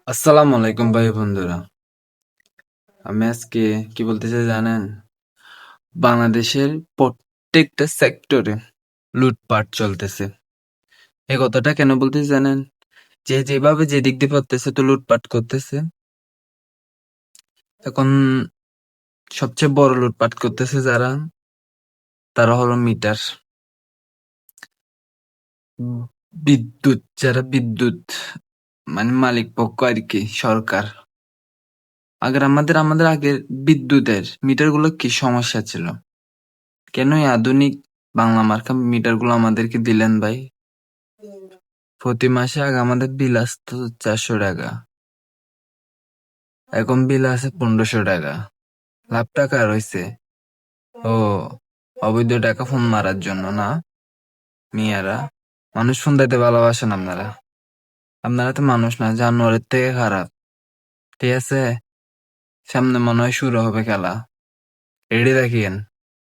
আসসালামু আলাইকুম ভাই বন্ধুরা। আমি আজকে কি বলতে চাই জানেন? বাংলাদেশের প্রত্যেকটা সেক্টরে লুটপাট চলতেছে। এই কথাটা কেন বলতেছি জানেন? যে যেভাবে যেদিক দিয়ে পারতেছে তো লুটপাট করতেছে। এখন সবচেয়ে বড় লুটপাট করতেছে যারা, তারা হলো মিটার। উম, যারা বিদ্যুৎ মানে মালিক পক্ষ আর কি, সরকার। আমাদের আগের বিদ্যুতের মিটারগুলো কি সমস্যা ছিল? কেন এই আধুনিক বাংলা মার্কা মিটারগুলো আমাদেরকে দিলেন ভাই? প্রতি মাসে আগে আমাদের বিল আসতো 400 টাকা, এখন বিল আছে 1500 টাকা। লাভ টাকা রয়েছে। ও, অবৈধ টাকা ফোন মারার জন্য না? মিয়ারা, মানুষ ফোন দিতে ভালোবাসেন আপনারা? আপনারা তো মানুষ না, জানোয়ারের থেকে খারাপ। ঠিক আছে, সামনে মনে হয় শুরু হবে খেলা, রেডি রাখিয়েন।